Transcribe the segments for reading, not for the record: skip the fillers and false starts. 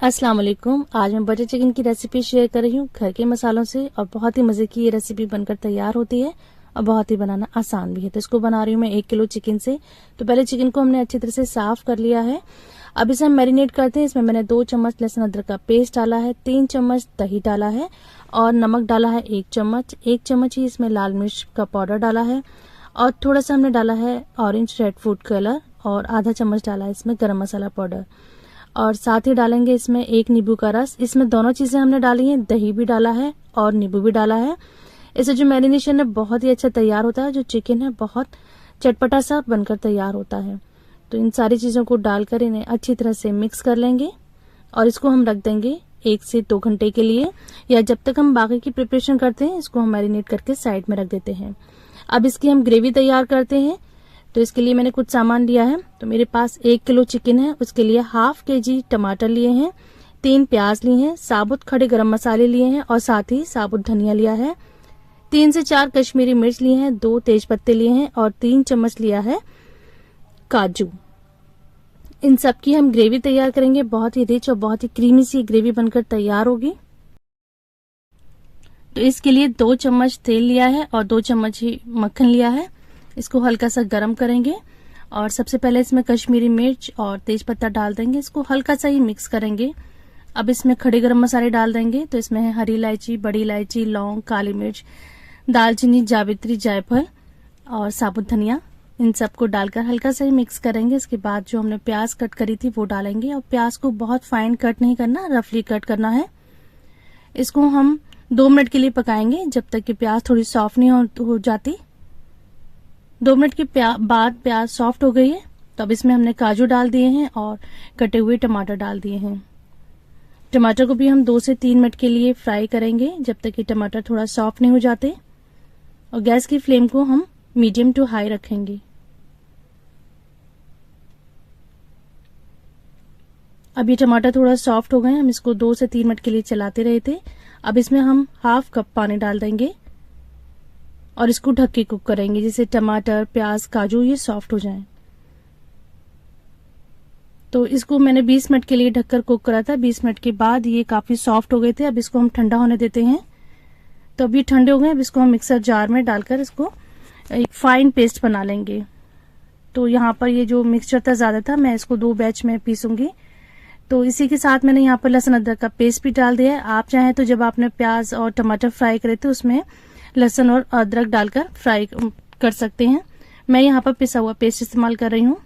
अस्सलाम वालेकुम। आज मैं बटर चिकन की रेसिपी शेयर कर रही हूँ घर के मसालों से और बहुत ही मजे की ये रेसिपी बनकर तैयार होती है और बहुत ही बनाना आसान भी है। तो इसको बना रही हूँ मैं 1 किलो चिकन से। तो पहले चिकन को हमने अच्छी तरह से साफ कर लिया है। अब इसे हम मैरिनेट करते हैं। इसमें मैंने 2 चम्मच लहसुन अदरक का पेस्ट डाला है, 3 चम्मच दही डाला है और नमक डाला है 1 चम्मच। 1 चम्मच ही इसमें लाल मिर्च का पाउडर डाला है और थोड़ा सा हमने डाला है ऑरेंज रेड फूड कलर और आधा चम्मच डाला है इसमें गरम मसाला पाउडर और साथ ही डालेंगे इसमें 1 नींबू का रस। इसमें दोनों चीजें हमने डाली हैं, दही भी डाला है और नींबू भी डाला है। इससे जो मैरिनेशन है बहुत ही अच्छा तैयार होता है। जो चिकन है बहुत चटपटा सा बनकर तैयार होता है। तो इन सारी चीजों को डालकर इन्हें अच्छी तरह से मिक्स कर लेंगे और इसको हम रख देंगे 1 से 2 घंटे के लिए, या जब तक हम बाकी की प्रिपरेशन करते हैं इसको हम मैरिनेट करके साइड में रख देते हैं। अब इसकी हम ग्रेवी तैयार करते हैं। तो इसके लिए मैंने कुछ सामान लिया है। तो मेरे पास 1 किलो चिकन है, उसके लिए ½ kg टमाटर लिए हैं, 3 प्याज लिए हैं, साबुत खड़े गरम मसाले लिए हैं और साथ ही साबुत धनिया लिया है, 3 से 4 कश्मीरी मिर्च लिए हैं, 2 तेज पत्ते लिए हैं और 3 चम्मच लिया है काजू। इन सब की हम ग्रेवी तैयार करेंगे। बहुत ही रिच और बहुत ही क्रीमी सी ग्रेवी बनकर तैयार होगी। तो इसके लिए 2 चम्मच तेल लिया है और 2 चम्मच ही मक्खन लिया है। इसको हल्का सा गरम करेंगे और सबसे पहले इसमें कश्मीरी मिर्च और तेज पत्ता डाल देंगे। इसको हल्का सा ही मिक्स करेंगे। अब इसमें खड़े गरम मसाले डाल देंगे। तो इसमें है हरी इलायची, बड़ी इलायची, लौंग, काली मिर्च, दालचीनी, जावित्री, जायफल और साबुत धनिया। इन सबको डालकर हल्का सा ही मिक्स करेंगे। इसके बाद जो हमने प्याज कट करी थी वो डालेंगे और प्याज को बहुत फाइन कट नहीं करना, रफली कट करना है। इसको हम 2 मिनट के लिए पकाएंगे जब तक कि प्याज थोड़ी सॉफ्ट नहीं हो जाती। 2 मिनट के बाद प्याज सॉफ्ट हो गई है। तो अब इसमें हमने काजू डाल दिए हैं और कटे हुए टमाटर डाल दिए हैं। टमाटर को भी हम 2 से 3 मिनट के लिए फ्राई करेंगे जब तक कि टमाटर थोड़ा सॉफ्ट नहीं हो जाते और गैस की फ्लेम को हम मीडियम टू हाई रखेंगे। अब ये टमाटर थोड़ा सॉफ्ट हो गए, हम इसको 2 से 3 मिनट के लिए चलाते रहे थे। अब इसमें हम ½ कप पानी डाल देंगे और इसको ढक के कुक करेंगे जिससे टमाटर, प्याज, काजू ये सॉफ्ट हो जाएं। तो इसको मैंने 20 मिनट के लिए ढककर कुक करा था। 20 मिनट के बाद ये काफी सॉफ्ट हो गए थे। अब इसको हम ठंडा होने देते हैं। तो अब ये ठंडे हो गए। अब इसको हम मिक्सर जार में डालकर इसको एक फाइन पेस्ट बना लेंगे। तो यहाँ पर ये जो मिक्सचर था ज्यादा था, मैं इसको 2 बैच में पीसूंगी। तो इसी के साथ मैंने यहाँ पर लहसुन अदरक का पेस्ट भी डाल दिया है। आप चाहें तो जब आपने प्याज और टमाटर फ्राई करे थे उसमें लहसुन और अदरक डालकर फ्राई कर सकते हैं। मैं यहाँ पर पिसा हुआ पेस्ट इस्तेमाल कर रही हूँ।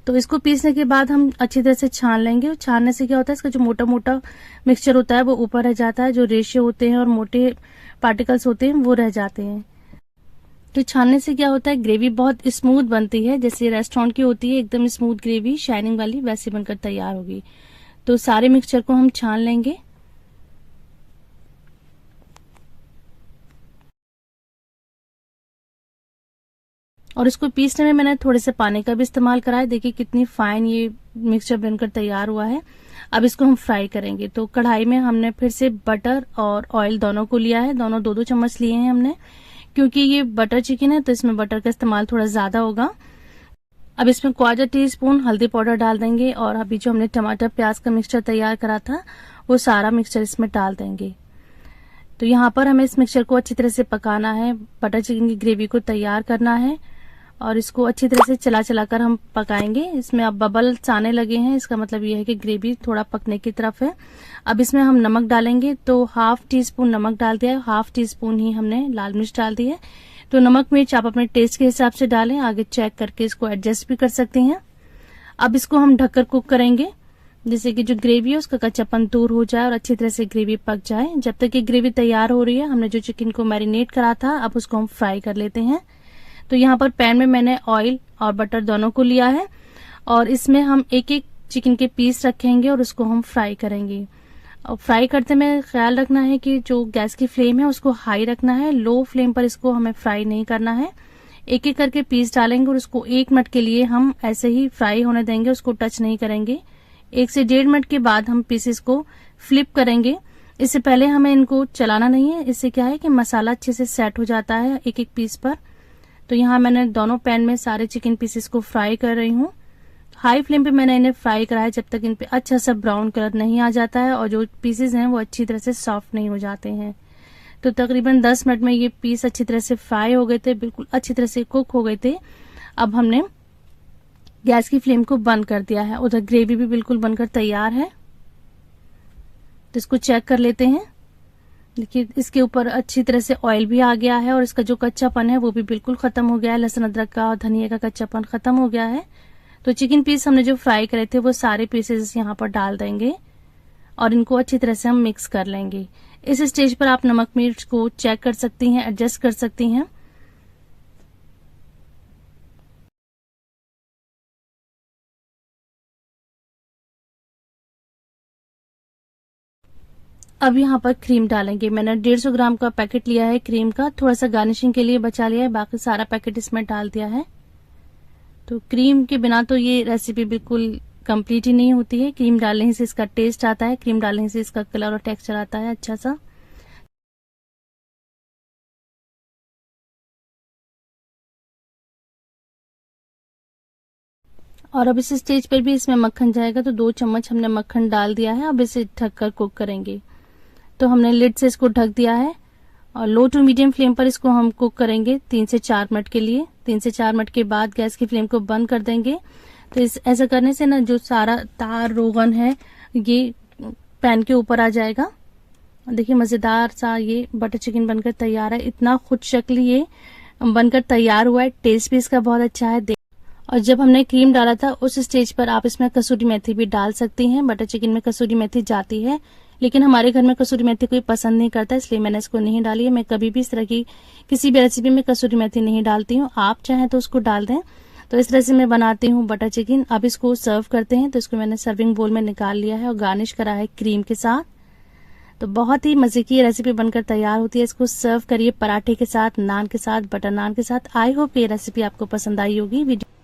तो इसको पीसने के बाद हम अच्छी तरह से छान लेंगे। छानने से क्या होता है, इसका जो मोटा मोटा मिक्सचर होता है वो ऊपर रह जाता है, जो रेशे होते हैं और मोटे पार्टिकल्स होते हैं वो रह जाते हैं। तो छानने से क्या होता है, ग्रेवी बहुत स्मूथ बनती है। जैसे रेस्टोरेंट की होती है एकदम स्मूथ ग्रेवी, शाइनिंग वाली, वैसी बनकर तैयार होगी। तो सारे मिक्सचर को हम छान लेंगे। और इसको पीसने में मैंने थोड़े से पानी का भी इस्तेमाल करा है। देखिए कितनी फाइन ये मिक्सचर बनकर तैयार हुआ है। अब इसको हम फ्राई करेंगे। तो कढ़ाई में हमने फिर से बटर और ऑयल दोनों को लिया है। दोनों 2-2 चम्मच लिए हैं हमने, क्योंकि ये बटर चिकन है तो इसमें बटर का इस्तेमाल थोड़ा ज्यादा होगा। अब इसमें 1/4 टीस्पून हल्दी पाउडर डाल देंगे और अभी जो हमने टमाटर प्याज का मिक्सचर तैयार करा था वो सारा मिक्सचर इसमें डाल देंगे। तो यहाँ पर हमें इस मिक्सचर को अच्छी तरह से पकाना है, बटर चिकन की ग्रेवी को तैयार करना है और इसको अच्छी तरह से चला चलाकर हम पकाएंगे। इसमें अब बबल्स आने लगे हैं, इसका मतलब ये है कि ग्रेवी थोड़ा पकने की तरफ है। अब इसमें हम नमक डालेंगे। तो ½ टीस्पून नमक डाल दिया है, ½ टीस्पून ही हमने लाल मिर्च डाल दी है। तो नमक मिर्च आप अपने टेस्ट के हिसाब से डालें, आगे चेक करके इसको एडजस्ट भी कर सकते हैं। अब इसको हम ढककर कुक करेंगे जिससे कि जो ग्रेवी है उसका कच्चापन दूर हो जाए और अच्छी तरह से ग्रेवी पक जाए। जब तक ये ग्रेवी तैयार हो रही है, हमने जो चिकन को मैरिनेट करा था अब उसको हम फ्राई कर लेते हैं। तो यहाँ पर पैन में मैंने ऑयल और बटर दोनों को लिया है और इसमें हम एक एक चिकन के पीस रखेंगे और उसको हम फ्राई करेंगे। और फ्राई करते में ख्याल रखना है कि जो गैस की फ्लेम है उसको हाई रखना है, लो फ्लेम पर इसको हमें फ्राई नहीं करना है। एक एक करके पीस डालेंगे और उसको 1 मिनट के लिए हम ऐसे ही फ्राई होने देंगे, उसको टच नहीं करेंगे। 1 से 1.5 मिनट के बाद हम पीसेस को फ्लिप करेंगे। इससे पहले हमें इनको चलाना नहीं है, इससे क्या है कि मसाला अच्छे से सेट हो जाता है एक एक पीस पर। तो यहाँ मैंने दोनों पैन में सारे चिकन पीसेस को फ्राई कर रही हूँ। हाई फ्लेम पे मैंने इन्हें फ्राई करा है जब तक इन पे अच्छा सा ब्राउन कलर नहीं आ जाता है और जो पीसेस हैं वो अच्छी तरह से सॉफ्ट नहीं हो जाते हैं। तो तकरीबन 10 मिनट में ये पीस अच्छी तरह से फ्राई हो गए थे, बिल्कुल अच्छी तरह से कुक हो गए थे। अब हमने गैस की फ्लेम को बंद कर दिया है। उधर ग्रेवी भी बिल्कुल बनकर तैयार है, तो इसको चेक कर लेते हैं। देखिए इसके ऊपर अच्छी तरह से ऑयल भी आ गया है और इसका जो कच्चापन है वो भी बिल्कुल खत्म हो गया है। लहसुन अदरक का और धनिया का कच्चापन खत्म हो गया है। तो चिकन पीस हमने जो फ्राई करे थे वो सारे पीसेस यहाँ पर डाल देंगे और इनको अच्छी तरह से हम मिक्स कर लेंगे। इस स्टेज पर आप नमक मिर्च को चेक कर सकती हैं, एडजस्ट कर सकती हैं। अब यहाँ पर क्रीम डालेंगे। मैंने 150 ग्राम का पैकेट लिया है क्रीम का, थोड़ा सा गार्निशिंग के लिए बचा लिया है, बाकी सारा पैकेट इसमें डाल दिया है। तो क्रीम के बिना तो ये रेसिपी बिल्कुल कंप्लीट ही नहीं होती है। क्रीम डालने से इसका टेस्ट आता है, क्रीम डालने से इसका कलर और टेक्सचर आता है अच्छा सा। और अब इस स्टेज पर भी इसमें मक्खन जाएगा, तो 2 चम्मच हमने मक्खन डाल दिया है। अब इसे ढककर कुक करेंगे। तो हमने लिड से इसको ढक दिया है और लो टू मीडियम फ्लेम पर इसको हम कुक करेंगे 3 से 4 मिनट के लिए। 3 से 4 मिनट के बाद गैस की फ्लेम को बंद कर देंगे। तो ऐसा करने से ना जो सारा तार रोगन है ये पैन के ऊपर आ जाएगा। देखिए मजेदार सा ये बटर चिकन बनकर तैयार है। इतना खुद शक्ल ये बनकर तैयार हुआ है, टेस्ट भी इसका बहुत अच्छा है। और जब हमने क्रीम डाला था उस स्टेज पर आप इसमें कसूरी मेथी भी डाल सकती हैं। बटर चिकन में कसूरी मेथी जाती है, लेकिन हमारे घर में कसूरी मेथी कोई पसंद नहीं करता, इसलिए मैंने इसको नहीं डाली है। मैं कभी भी इस तरह की किसी भी रेसिपी में कसूरी मेथी नहीं डालती हूँ, आप चाहें तो उसको डाल दें। तो इस तरह से मैं बनाती हूँ बटर चिकन। अब इसको सर्व करते हैं। तो इसको मैंने सर्विंग बोल में निकाल लिया है और गार्निश करा है क्रीम के साथ। तो बहुत ही मजे की रेसिपी बनकर तैयार होती है। इसको सर्व करिए पराठे के साथ, नान के साथ, बटर नान के साथ। आई होप ये रेसिपी आपको पसंद आई होगी। वीडियो